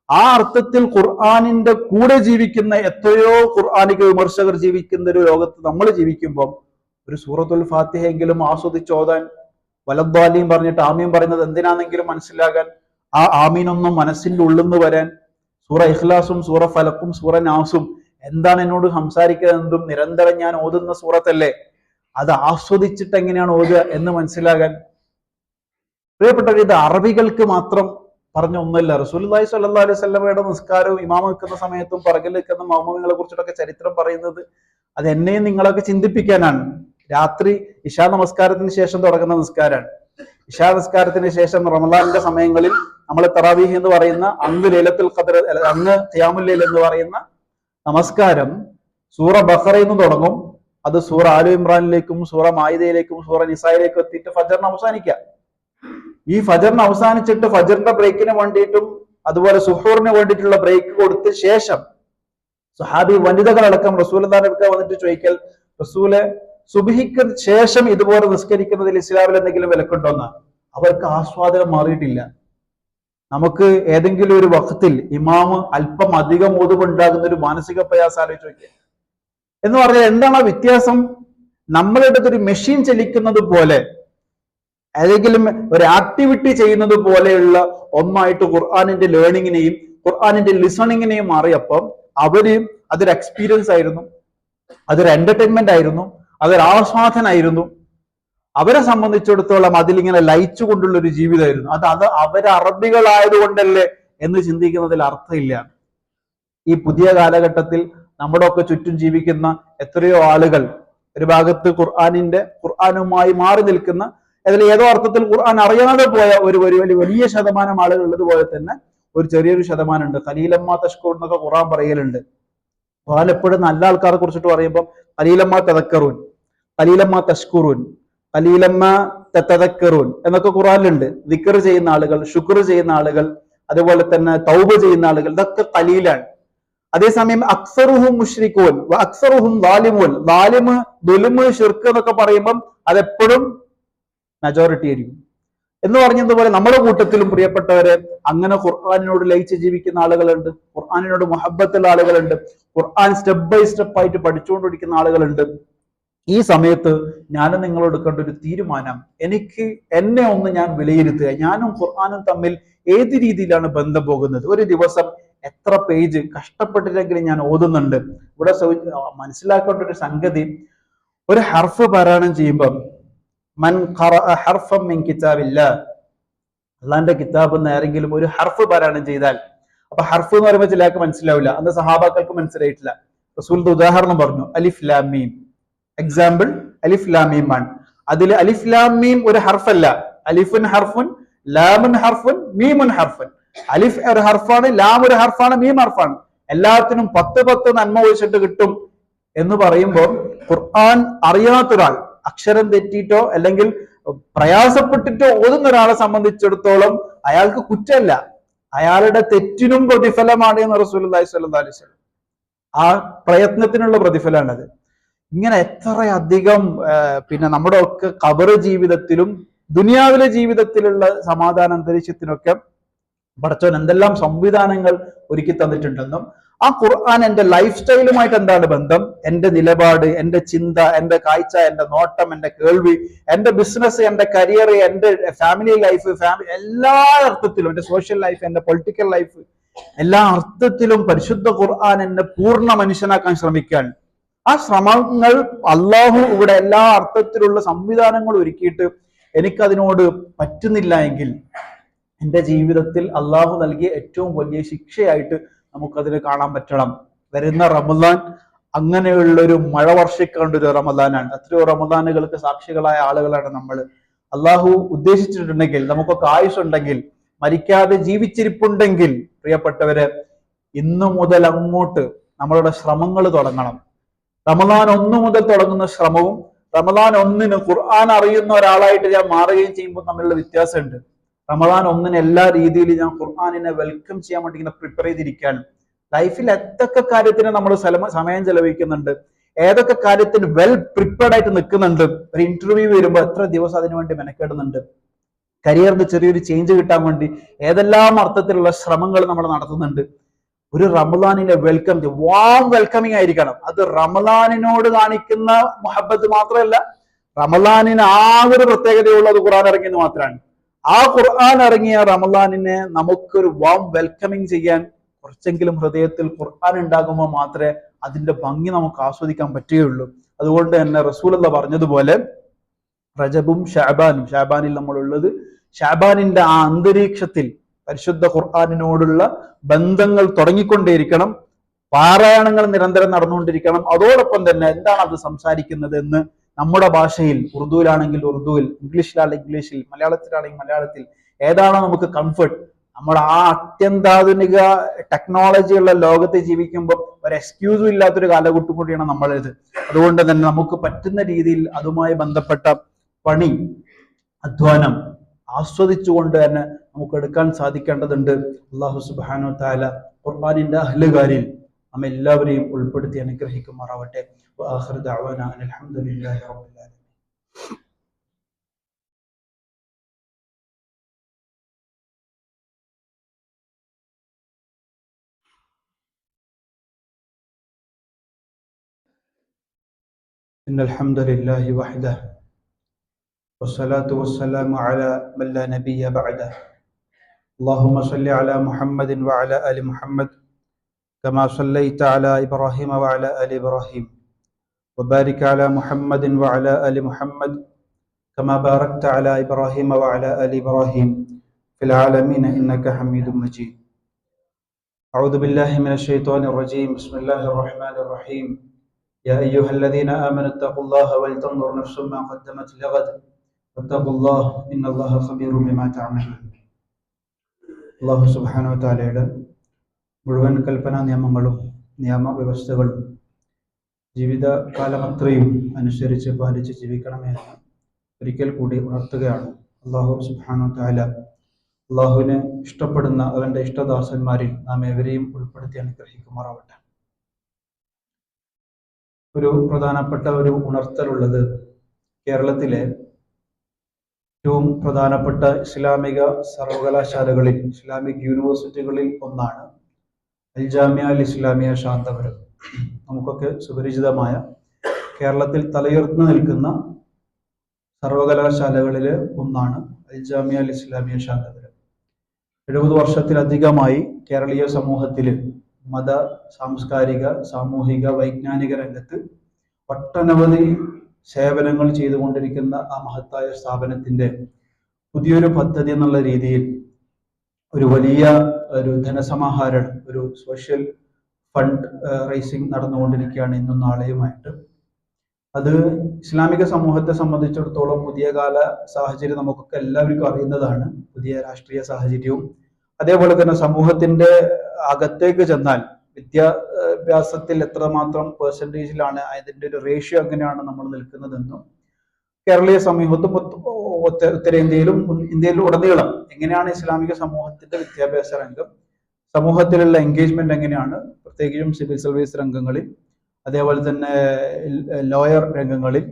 ആ അർത്ഥത്തിൽ ഖുർആനിന്റെ കൂടെ ജീവിക്കുന്ന എത്രയോ ഖുർആനിക വിമർശകർ ജീവിക്കുന്ന ഒരു ലോകത്ത് നമ്മൾ ജീവിക്കുമ്പോൾ ഒരു സൂറത്തുൽ ഫാത്തിഹയെങ്കിലും ആസ്വദിച്ചോതാൻ, വലദ്ദാലീൻ പറഞ്ഞിട്ട് ആമീൻ പറയുന്നത് എന്തിനാണെങ്കിലും മനസ്സിലാകാൻ, ആ ആമീനൊന്നും മനസ്സിന്റെ ഉള്ളിന്ന് വരാൻ, സൂറ ഇഖ്ലാസും സൂറ ഫലക്കും സൂറ നാസും എന്താണ് എന്നോട് സംസാരിക്കുന്നതെന്നും നിരന്തരം ഞാൻ ഓതുന്ന സൂറത്തല്ലേ, അത് ആസ്വദിച്ചിട്ട് എങ്ങനെയാണ് ഓതുക എന്ന് മനസ്സിലാകാൻ. പ്രിയപ്പെട്ടവർ, ഇത് അറബികൾക്ക് മാത്രം പറഞ്ഞ ഒന്നല്ല. റസൂലുള്ളാഹി സ്വല്ലല്ലാഹു അലൈഹി വസല്ലമയുടെ നിസ്കാരവും ഇമാമ നിൽക്കുന്ന സമയത്തും പുറകിൽ നിൽക്കുന്ന മൗമൂമികളെ കുറിച്ചിട്ടൊക്കെ ചരിത്രം പറയുന്നത് അത് എന്നെയും നിങ്ങളൊക്കെ ചിന്തിപ്പിക്കാനാണ്. രാത്രി ഇശാ നമസ്കാരത്തിന് ശേഷം തുടങ്ങുന്ന നിസ്കാരമാണ്. ഇശാ നിസ്കാരത്തിന് ശേഷം റമളാനിന്റെ സമയങ്ങളിൽ നമ്മൾ തറാവീഹ് എന്ന് പറയുന്ന അന്ന് ലൈലത്തുൽ ഖദ്ർ, അന്ന് ഖിയാമുൽ ലൈൽ എന്ന് പറയുന്ന നമസ്കാരം സൂറ ബഖറയിൽ നിന്ന് തുടങ്ങും. അത് സൂറ ആലു ഇമ്രാനിലേക്കും സൂറ മായിദയിലേക്കും സൂറ നിസായിലേക്കും എത്തിയിട്ട് ഫജറിന് അവസാനിക്കുക. ഈ ഫജറിന് അവസാനിച്ചിട്ട് ഫജറിന്റെ ബ്രേക്കിന് വേണ്ടിയിട്ടും അതുപോലെ സുഹൂറിന് വേണ്ടിയിട്ടുള്ള ബ്രേക്ക് കൊടുത്ത ശേഷം സുഹാബി വനിതകളടക്കം റസൂലുള്ളാഹിന്റെ അടുക്കൽ വന്നിട്ട് ചോദിക്കൽ, റസൂലെ സുബ്ഹിക്ക് ശേഷം ഇതുപോലെ നിസ്കരിക്കുന്നതിൽ ഇസ്ലാമിൽ എന്തെങ്കിലും വിലക്കുണ്ടോന്ന്. അവർക്ക് ആസ്വാദനം മാറിയിട്ടില്ല. നമുക്ക് ഏതെങ്കിലും ഒരു വഖത്തിൽ ഇമാമ് അല്പം അധികം ഓതുമുണ്ടാകുന്ന ഒരു മാനസിക പ്രയാസം ആലോചിച്ച് നോക്കിയ എന്ന് പറഞ്ഞാൽ എന്താണ് ആ വ്യത്യാസം? നമ്മളുടെ അടുത്തൊരു മെഷീൻ ചലിക്കുന്നത് പോലെ ഏതെങ്കിലും ഒരു ആക്ടിവിറ്റി ചെയ്യുന്നത് പോലെയുള്ള ഒന്നായിട്ട് ഖുർആനിന്റെ ലേണിങ്ങിനെയും ഖുർആനിന്റെ ലിസണിങ്ങിനെയും മാറിയപ്പം അവര് അതൊരു എക്സ്പീരിയൻസ് ആയിരുന്നു, അതൊരു എന്റർടൈൻമെന്റ് ആയിരുന്നു, അതൊരു ആസ്വാദനായിരുന്നു. അവരെ സംബന്ധിച്ചിടത്തോളം അതിലിങ്ങനെ ലയിച്ചു കൊണ്ടുള്ള ഒരു ജീവിതമായിരുന്നു. അത് അവര് അറബികളായതുകൊണ്ടല്ലേ എന്ന് ചിന്തിക്കുന്നതിൽ അർത്ഥമില്ല. ഈ പുതിയ കാലഘട്ടത്തിൽ നമ്മുടെ ഒക്കെ ചുറ്റും ജീവിക്കുന്ന എത്രയോ ആളുകൾ ഒരു ഭാഗത്ത് ഖുർആനുമായി മാറി നിൽക്കുന്ന, അതിൽ ഏതോ അർത്ഥത്തിൽ ഖുർആൻ അറിയാതെ പോയ ഒരു വലിയ ശതമാനം ആളുകൾ ഉള്ളതുപോലെ തന്നെ ഒരു ചെറിയൊരു ശതമാനം ഉണ്ട്. ഖലീലമ്മ തഷ്കൂർ എന്നൊക്കെ ഖുർആൻ പറയലുണ്ട്. ഖുർആൻ എപ്പോഴും നല്ല ആൾക്കാരെ കുറിച്ചിട്ട് പറയുമ്പോൾ ഖലീലമ്മ തദക്കറൂൻ, ഖലീലമ്മ തഷ്കുറൂൻ, ഖലീലമ്മ തതക്കറൂൻ എന്നൊക്കെ ഖുർആനിലുണ്ട്. ദിക്ർ ചെയ്യുന്ന ആളുകൾ, ശുക്ർ ചെയ്യുന്ന ആളുകൾ, അതുപോലെ തന്നെ തൗബ ചെയ്യുന്ന ആളുകൾ, ഇതൊക്കെ ഖലീലാണ്. അതേസമയം അക്സറുഹും മുശ്രിക്കൂൻ വ അക്സറുഹും ളാലിമൂൻ, ളാലിമ് ദുൽമ് ഷിർക്ക് എന്നൊക്കെ പറയുമ്പം അതെപ്പോഴും മെജോറിറ്റി ആയിരിക്കും എന്ന് പറഞ്ഞതുപോലെ നമ്മുടെ കൂട്ടത്തിലും പ്രിയപ്പെട്ടവരെ അങ്ങനെ ഖുർആനിനോട് ലയിച്ച് ജീവിക്കുന്ന ആളുകളുണ്ട്, ഖുർആനിനോട് മുഹബ്ബത്തുള്ള ആളുകളുണ്ട്, ഖുർആൻ സ്റ്റെപ്പ് ബൈ സ്റ്റെപ്പ് ആയിട്ട് പഠിച്ചുകൊണ്ടിരിക്കുന്ന ആളുകളുണ്ട്. ഈ സമയത്ത് ഞാനും നിങ്ങളോട് എടുക്കേണ്ട ഒരു തീരുമാനം, എന്നെ ഒന്ന് ഞാൻ വിലയിരുത്തുക. ഞാനും ഖുർആനും തമ്മിൽ ഏത് രീതിയിലാണ് ബന്ധം പോകുന്നത്? ഒരു ദിവസം എത്ര പേജ് കഷ്ടപ്പെട്ടിട്ടെങ്കിലും ഞാൻ ഓതുന്നുണ്ട്? ഇവിടെ മനസ്സിലാക്കേണ്ട ഒരു സംഗതി, ഒരു ഹർഫ് പാരായണം ചെയ്യുമ്പം മൻ ഖറഅ ഹർഫൻ മിൻ കിതാബില്ലാഹ്, അള്ളാന്റെ കിതാബ് എന്ന് ആരെങ്കിലും ഒരു ഹർഫ് പാരായണം ചെയ്താൽ, അപ്പൊ ഹർഫ് എന്ന് പറയുമ്പോൾ ചിലർക്ക് മനസ്സിലാവില്ല, അന്ന് സഹാബാക്കൾക്ക് മനസ്സിലായിട്ടില്ല. റസൂലിന്റെ ഉദാഹരണം പറഞ്ഞു, അലിഫ് ലാം മീം. എക്സാമ്പിൾ അലിഫ് ലാം മീം ആണ്. അതിൽ അലിഫ് ലാം മീം ഒരു ഹർഫല്ല. അലിഫുൻ ഹർഫുൻ, ലാമുൻ ഹർഫുൻ, മീമുൻ ഹർഫുൻ. അലിഫ് ഒരു ഹർഫാണ്, ലാം ഒരു ഹർഫാണ്, മീം ഹർഫാണ്. എല്ലാത്തിനും 10 നന്മ ഒഴിച്ചിട്ട് കിട്ടും എന്ന് പറയുമ്പോൾ ഖുർആൻ അറിയാത്തൊരാൾ അക്ഷരം തെറ്റിയിട്ടോ അല്ലെങ്കിൽ പ്രയാസപ്പെട്ടിട്ടോ ഓതുന്ന ഒരാളെ സംബന്ധിച്ചിടത്തോളം അയാൾക്ക് കുറ്റമല്ല, അയാളുടെ തെറ്റിനും പ്രതിഫലമാണ് എന്ന് റസൂലുള്ളാഹി സ്വല്ലല്ലാഹു അലൈഹി വസല്ലം. ആ പ്രയത്നത്തിനുള്ള പ്രതിഫലമാണത്. ഇങ്ങനെ എത്രയധികം നമ്മുടെ ഒക്കെ ഖബർ ജീവിതത്തിലും ദുനിയാവിലെ ജീവിതത്തിലുള്ള സമാധാന അന്തരീക്ഷത്തിനൊക്കെ പടച്ചോൻ എന്തെല്ലാം സംവിധാനങ്ങൾ ഒരുക്കി തന്നിട്ടുണ്ടെന്നും ആ ഖുർആൻ എന്റെ ലൈഫ് സ്റ്റൈലുമായിട്ട് എന്താണ് ബന്ധം, എന്റെ നിലപാട്, എന്റെ ചിന്ത, എന്റെ കാഴ്ച, എന്റെ നോട്ടം, എന്റെ കേൾവി, എന്റെ ബിസിനസ്, എന്റെ കരിയർ, എന്റെ ഫാമിലി ലൈഫ്, എല്ലാ അർത്ഥത്തിലും, എന്റെ സോഷ്യൽ ലൈഫ്, എന്റെ പൊളിറ്റിക്കൽ ലൈഫ്, എല്ലാ അർത്ഥത്തിലും പരിശുദ്ധ ഖുർആൻ എന്നെ പൂർണ്ണ മനുഷ്യനാക്കാൻ ശ്രമിക്കാൻ. ആ ശ്രമങ്ങൾ അള്ളാഹു ഇവിടെ എല്ലാ അർത്ഥത്തിലുള്ള സംവിധാനങ്ങൾ ഒരുക്കിയിട്ട് എനിക്കതിനോട് പറ്റുന്നില്ല എങ്കിൽ എൻ്റെ ജീവിതത്തിൽ അള്ളാഹു നൽകിയ ഏറ്റവും വലിയ ശിക്ഷയായിട്ട് നമുക്കതിനെ കാണാൻ പറ്റണം. വരുന്ന റമദാൻ അങ്ങനെയുള്ളൊരു മഴ വർഷിക്കേണ്ട ഒരു റമദാനാണ്. എത്രയോ റമദാനുകൾക്ക് സാക്ഷികളായ ആളുകളാണ് നമ്മൾ. അള്ളാഹു ഉദ്ദേശിച്ചിട്ടുണ്ടെങ്കിൽ, നമുക്കൊക്കെ ആയുസ്സുണ്ടെങ്കിൽ, മരിക്കാതെ ജീവിച്ചിരിപ്പുണ്ടെങ്കിൽ, പ്രിയപ്പെട്ടവരെ, ഇന്നു മുതൽ അങ്ങോട്ട് നമ്മളുടെ ശ്രമങ്ങൾ തുടങ്ങണം. റമദാൻ 1 മുതൽ തുടങ്ങുന്ന ശ്രമവും റമദാൻ 1 ഖുർആൻ അറിയുന്ന ഒരാളായിട്ട് ഞാൻ മാറുകയും ചെയ്യുമ്പോൾ തമ്മിലുള്ള വ്യത്യാസമുണ്ട്. റമദാൻ 1 എല്ലാ രീതിയിലും ഞാൻ ഖുർആനിനെ വെൽക്കം ചെയ്യാൻ വേണ്ടി ഇങ്ങനെ പ്രിപ്പയർ ചെയ്തിരിക്കുകയാണ്. ലൈഫിൽ എന്തൊക്കെ കാര്യത്തിന് നമ്മൾ സമയം ചെലവഴിക്കുന്നുണ്ട്, ഏതൊക്കെ കാര്യത്തിന് വെൽ പ്രിപ്പയർഡ് ആയിട്ട് നിൽക്കുന്നുണ്ട്. ഒരു ഇന്റർവ്യൂ വരുമ്പോൾ എത്ര ദിവസം അതിനു വേണ്ടി മെനക്കെടുന്നുണ്ട്. കരിയറിന് ചെറിയൊരു ചേഞ്ച് കിട്ടാൻ വേണ്ടി ഏതെല്ലാം അർത്ഥത്തിലുള്ള ശ്രമങ്ങൾ നമ്മൾ നടത്തുന്നുണ്ട്. ഒരു റമദാനിന്റെ വാം വെൽക്കമിങ് ആയിരിക്കണം. അത് റമദാനിനോട് കാണിക്കുന്ന മുഹബത്ത് മാത്രമല്ല, റമദാനിന് ഒരു പ്രത്യേകതയുള്ളത് ഖുർആൻ ഇറങ്ങിയെന്ന് മാത്രമാണ്. ആ ഖുർആൻ ഇറങ്ങിയ റമദാനിനെ നമുക്കൊരു വാം വെൽക്കമിങ് ചെയ്യാൻ കുറച്ചെങ്കിലും ഹൃദയത്തിൽ ഖുർആൻ ഉണ്ടാകുമ്പോൾ മാത്രമേ അതിന്റെ ഭംഗി നമുക്ക് ആസ്വദിക്കാൻ പറ്റുകയുള്ളൂ. അതുകൊണ്ട് തന്നെ റസൂലുള്ള പറഞ്ഞതുപോലെ റജബും ഷാബാനിൽ നമ്മളുള്ളത്, ഷാബാനിന്റെ ആ അന്തരീക്ഷത്തിൽ പരിശുദ്ധ ഖുർആനിനോടുള്ള ബന്ധങ്ങൾ തുടങ്ങിക്കൊണ്ടേയിരിക്കണം, പാരായണങ്ങൾ നിരന്തരം നടന്നുകൊണ്ടിരിക്കണം. അതോടൊപ്പം തന്നെ എന്താണ് അത് സംസാരിക്കുന്നത് എന്ന് നമ്മുടെ ഭാഷയിൽ, ഉറുദുവിലാണെങ്കിൽ ഉറുദുവിൽ, ഇംഗ്ലീഷിലാണെങ്കിൽ ഇംഗ്ലീഷിൽ, മലയാളത്തിലാണെങ്കിൽ മലയാളത്തിൽ, ഏതാണോ നമുക്ക് കംഫർട്ട്. നമ്മൾ ആ അത്യന്താധുനിക ടെക്നോളജിയുള്ള ലോകത്ത് ജീവിക്കുമ്പോൾ ഒരു എക്സ്ക്യൂസും ഇല്ലാത്തൊരു കാലഘട്ടം കൂടിയാണ് നമ്മളത്. അതുകൊണ്ട് തന്നെ നമുക്ക് പറ്റുന്ന രീതിയിൽ അതുമായി ബന്ധപ്പെട്ട പണി, അധ്വാനം ആസ്വദിച്ചുകൊണ്ട് തന്നെ നമുക്ക് എടുക്കാൻ സാധിക്കേണ്ടതുണ്ട്. അല്ലാഹു സുബ്ഹാനഹു വ തആല ഖുർആനിന്റെ അഹ്ലുകാരിൽ നമ്മെ എല്ലാവരെയും ഉൾപ്പെടുത്തി അനുഗ്രഹിക്കുമാറാവട്ടെ. വആഖിറു ദഅവാനാ അൽഹംദുലില്ലാഹി റബ്ബിൽ ആലമീൻ. ഇന്നൽ ഹംദുലില്ലാഹി വഹ്ദഹു والصلاة والسلام على من لا نبي بعده اللهم صل على محمد وعلى آل محمد كما صليت على إبراهيم وعلى آل إبراهيم وبارك على محمد وعلى آل محمد كما باركت على إبراهيم وعلى آل إبراهيم في العالمين إنك حميد مجيد. أعوذ بالله من الشيطان الرجيم. بسم الله الرحمن الرحيم. يا أيها الذين آمنوا اتقوا الله ولتنظر نفس ما قدمت لغد واتقوا الله إن الله خبير بما تعملون. അല്ലാഹു സുബ്ഹാനഹു വ തആലയുടെ മുഴുവൻ കൽപ്പനാ നിയമങ്ങളും നിയമവ്യവസ്ഥകളും ജീവിതകാലമത്രയും അനുസരിച്ച് പാലിച്ച് ജീവിക്കണമെന്ന് ഒരിക്കൽ കൂടി ഉണർത്തുകയാണ്. അല്ലാഹു സുബ്ഹാനഹു വ തആല അല്ലാഹുവിനെ ഇഷ്ടപ്പെടുന്ന അവന്റെ ഇഷ്ടദാസന്മാരിൽ നാം ഏവരെയും ഉൾപ്പെടുത്തി അനുഗ്രഹിക്കുമാറാവട്ടെ. ഒരു പ്രധാനപ്പെട്ട ഒരു ഉണർത്തലുള്ളത്, കേരളത്തിലെ ഏറ്റവും പ്രധാനപ്പെട്ട ഇസ്ലാമിക സർവകലാശാലകളിൽ, ഇസ്ലാമിക് യൂണിവേഴ്സിറ്റികളിൽ ഒന്നാണ് അൽ ജാമിഅ അൽ ഇസ്ലാമിയ ശാന്തപുരം. നമുക്കൊക്കെ സുപരിചിതമായ കേരളത്തിൽ തലയുയർന്നു നിൽക്കുന്ന സർവകലാശാലകളിൽ ഒന്നാണ് അൽ ജാമിഅ അൽ ഇസ്ലാമിയ ശാന്തപുരം. 70 വർഷത്തിലധികമായി കേരളീയ സമൂഹത്തിൽ മത, സാംസ്കാരിക, സാമൂഹിക, വൈജ്ഞാനിക രംഗത്ത് ഒട്ടനവധി സേവനങ്ങൾ ചെയ്തുകൊണ്ടിരിക്കുന്ന ആ മഹത്തായ സ്ഥാപനത്തിന്റെ പുതിയൊരു പദ്ധതി എന്നുള്ള രീതിയിൽ ഒരു വലിയ ധനസമാഹരണം, ഒരു സോഷ്യൽ ഫണ്ട് റൈസിംഗ് നടന്നുകൊണ്ടിരിക്കുകയാണ് ഇന്നും നാളെയുമായിട്ട്. അത് ഇസ്ലാമിക സമൂഹത്തെ സംബന്ധിച്ചിടത്തോളം പുതിയ കാല സാഹചര്യം നമുക്കൊക്കെ എല്ലാവർക്കും അറിയുന്നതാണ്. പുതിയ രാഷ്ട്രീയ സാഹചര്യവും അതേപോലെ തന്നെ സമൂഹത്തിന്റെ അകത്തേക്ക് ചെന്നാൽ വിദ്യാഭ്യാസത്തിൽ എത്രമാത്രം പെർസെൻറ്റേജിലാണ്, അതിന്റെ ഒരു റേഷ്യോ എങ്ങനെയാണ് നമ്മൾ നിൽക്കുന്നതെന്നും, കേരളീയ സമൂഹത്തും ഉത്തരേന്ത്യയിലും ഇന്ത്യയിലും ഉടനീളം എങ്ങനെയാണ് ഇസ്ലാമിക സമൂഹത്തിന്റെ വിദ്യാഭ്യാസ രംഗം, സമൂഹത്തിലുള്ള എൻഗേജ്മെന്റ് എങ്ങനെയാണ്, പ്രത്യേകിച്ചും സിവിൽ സർവീസ് രംഗങ്ങളിൽ, അതേപോലെ തന്നെ ലോയർ രംഗങ്ങളിൽ,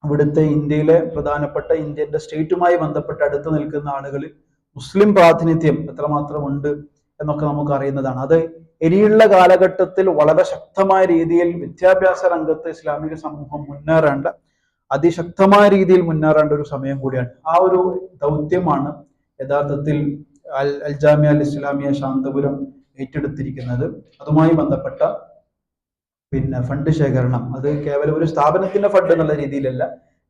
ഇവിടുത്തെ ഇന്ത്യയിലെ പ്രധാനപ്പെട്ട ഇന്ത്യന്റെ സ്റ്റേറ്റുമായി ബന്ധപ്പെട്ട് അടുത്ത് നിൽക്കുന്ന ആളുകളിൽ മുസ്ലിം പ്രാതിനിധ്യം എത്രമാത്രം ഉണ്ട് എന്നൊക്കെ നമുക്ക് അറിയുന്നതാണ്. അത് ഇനിയുള്ള കാലഘട്ടത്തിൽ വളരെ ശക്തമായ രീതിയിൽ വിദ്യാഭ്യാസ രംഗത്ത് ഇസ്ലാമിക സമൂഹം അതിശക്തമായ രീതിയിൽ മുന്നേറേണ്ട ഒരു സമയം കൂടിയാണ്. ആ ഒരു ദൗത്യമാണ് യഥാർത്ഥത്തിൽ അൽ ജാമിഅ അൽ ഇസ്ലാമിയ ശാന്തപുരം ഏറ്റെടുത്തിരിക്കുന്നത്. അതുമായി ബന്ധപ്പെട്ട ഫണ്ട് ശേഖരണം, അത് കേവലം ഒരു സ്ഥാപനത്തിന്റെ ഫണ്ട് എന്നുള്ള രീതിയിലല്ല,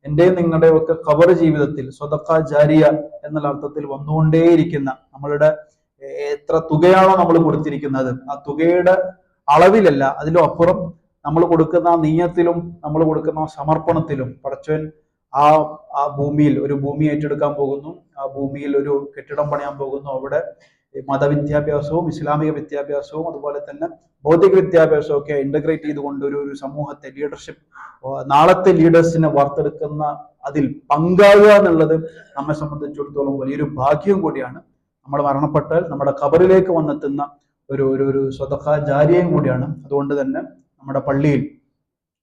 എന്റെയും നിങ്ങളുടെയും ഒക്കെ ഖബർ ജീവിതത്തിൽ സ്വതക്ക ജാരിയ എന്നുള്ള അർത്ഥത്തിൽ വന്നുകൊണ്ടേയിരിക്കുന്ന, നമ്മളുടെ എത്ര തുകയാണോ നമ്മൾ കൊടുത്തിരിക്കുന്നത് ആ തുകയുടെ അളവിലല്ല, അതിലും അപ്പുറം നമ്മൾ കൊടുക്കുന്ന നീയത്തിലും നമ്മൾ കൊടുക്കുന്ന സമർപ്പണത്തിലും പടച്ചവൻ ആ ഭൂമിയിൽ ഒരു ഭൂമി ഏറ്റെടുക്കാൻ പോകുന്നു, ആ ഭൂമിയിൽ ഒരു കെട്ടിടം പണിയാൻ പോകുന്നു, അവിടെ മതവിദ്യാഭ്യാസവും ഇസ്ലാമിക വിദ്യാഭ്യാസവും അതുപോലെ തന്നെ ഭൗതിക വിദ്യാഭ്യാസവും ഒക്കെ ഇന്റഗ്രേറ്റ് ചെയ്തുകൊണ്ട് ഒരു സമൂഹത്തെ ലീഡർഷിപ്പ്, നാളത്തെ ലീഡേഴ്സിനെ വാർത്തെടുക്കുന്ന അതിൽ പങ്കാളുക എന്നുള്ളത് നമ്മെ സംബന്ധിച്ചിടത്തോളം വലിയൊരു ഭാഗ്യം കൂടിയാണ്. നമ്മൾ മരണപ്പെട്ടാൽ നമ്മുടെ ഖബറിലേക്ക് വന്നെത്തുന്ന ഒരു സ്വതഖ ജാരിയയും കൂടിയാണ്. അതുകൊണ്ട് തന്നെ നമ്മുടെ പള്ളിയിൽ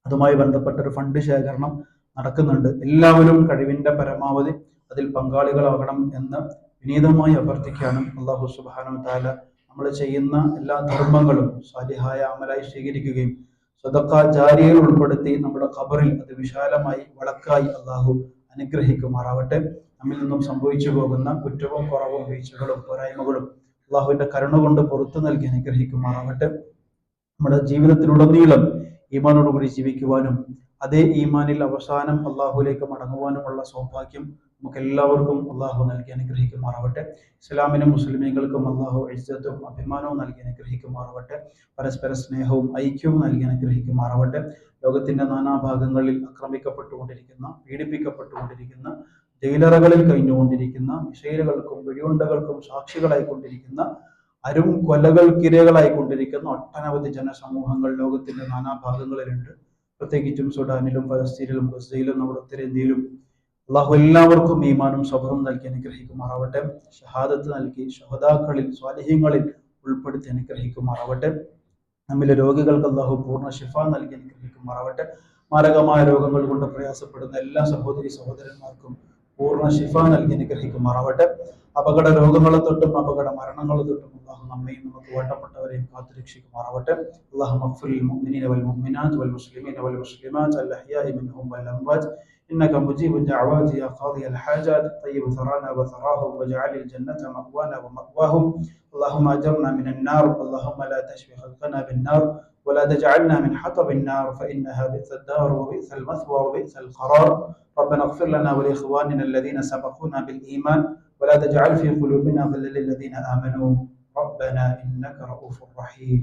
അതുമായി ബന്ധപ്പെട്ട ഒരു ഫണ്ട് ശേഖരണം നടക്കുന്നുണ്ട്. എല്ലാവരും കഴിവിന്റെ പരമാവധി അതിൽ പങ്കാളികളാകണം എന്ന് വിനീതമായി അഭ്യർത്ഥിക്കാനും അള്ളാഹു സുബ്ഹാനഹു വ തആല നമ്മൾ ചെയ്യുന്ന എല്ലാ ധർമ്മങ്ങളും സാലിഹായ അമലായി സ്വീകരിക്കുകയും സ്വതഖ ജാരിയയിൽ ഉൾപ്പെടുത്തി നമ്മുടെ ഖബറിൽ അത് വിശാലമായി വളക്കായി അള്ളാഹു അനുഗ്രഹിക്കുമാറാവട്ടെ. നമ്മിൽ നിന്നും സംഭവിച്ചു പോകുന്ന കുറ്റവും കുറവും വീഴ്ചകളും പോരായ്മകളും അള്ളാഹുവിന്റെ കരുണ കൊണ്ട് പുറത്തു നൽകി അനുഗ്രഹിക്കുമാറാവട്ടെ. നമ്മുടെ ജീവിതത്തിലുടനീളം ഈമാനോടുകൂടി ജീവിക്കുവാനും അതേ ഈമാനിൽ അവസാനം അള്ളാഹുലേക്ക് മടങ്ങുവാനുമുള്ള സൗഭാഗ്യം നമുക്ക് എല്ലാവർക്കും അള്ളാഹു നൽകി അനുഗ്രഹിക്കുമാറാവട്ടെ. ഇസ്ലാമിനും മുസ്ലിമീങ്ങൾക്കും അള്ളാഹു ഇസ്സത്തും അഭിമാനവും നൽകി അനുഗ്രഹിക്കുമാറാവട്ടെ. പരസ്പര സ്നേഹവും ഐക്യവും നൽകി അനുഗ്രഹിക്കുമാറാവട്ടെ. ലോകത്തിന്റെ നാനാഭാഗങ്ങളിൽ ആക്രമിക്കപ്പെട്ടുകൊണ്ടിരിക്കുന്ന, പീഡിപ്പിക്കപ്പെട്ടുകൊണ്ടിരിക്കുന്ന, ജയിലറകളിൽ കഴിഞ്ഞുകൊണ്ടിരിക്കുന്ന, മിസൈലുകൾക്കും വെടിയുണ്ടകൾക്കും സാക്ഷികളായിക്കൊണ്ടിരിക്കുന്ന, കൊലകൾക്കിരകളായിക്കൊണ്ടിരിക്കുന്ന ഒട്ടനവധി ജനസമൂഹങ്ങൾ ലോകത്തിന്റെ നാനാഭാഗങ്ങളിലുണ്ട്. പ്രത്യേകിച്ചും സുഡാനിലും ഫലസ്തീനിലും ഗസയിലും നമ്മുടെ ഉത്തരേന്ത്യയിലും അള്ളാഹു എല്ലാവർക്കും ഈമാനും സബറും നൽകി അനുഗ്രഹിക്കുമാറാവട്ടെ. ഷഹാദത്ത് നൽകി ശുഹദാക്കളിൽ സ്വാലിഹീങ്ങളിൽ ഉൾപ്പെടുത്തി അനുഗ്രഹിക്കുമാറാവട്ടെ. നമ്മിലെ രോഗികൾക്ക് അള്ളാഹു പൂർണ്ണ ശിഫ നൽകി അനുഗ്രഹിക്കുമാറാവട്ടെ. മാരകമായ രോഗങ്ങൾ കൊണ്ട് പ്രയാസപ്പെടുന്ന എല്ലാ സഹോദരി സഹോദരന്മാർക്കും പൂർണ്ണ ശിഫ നൽകി അനുഗ്രഹിക്കുമാറാവട്ടെ. അപകട രോഗങ്ങളെ തൊട്ടും അപകട മരണങ്ങളെ തൊട്ടും അള്ളാഹു നമ്മയും നമുക്ക് വേണ്ടപ്പെട്ടവരെയും കാത്തുരക്ഷിക്കുമാറാവട്ടെ. അല്ലാഹു മഗ്ഫിർ ലിൽ മുഅ്മിനീന വൽ മുഅ്മിനാത്ത് വൽ മുസ്ലിമീന വൽ മുസ്ലിമാത്ത് അൽ അഹ്യാഇ മിൻഹും വൽ അംവാത്ത് إنك مجيب الدعوات يا قاضي الحاجات طيب ثرانا وثراهم واجعل الجنة مأوانا ومأواهم اللهم أجرنا من النار اللهم لا تشفي خلقنا بالنار ولا تجعلنا من حطب النار فإنها بئس الدار وبئس المثوى وبئس القرار ربنا اغفر لنا ولإخواننا الذين سبقونا بالإيمان ولا تجعل في قلوبنا غلا للذين آمنوا ربنا إنك رؤوف رحيم.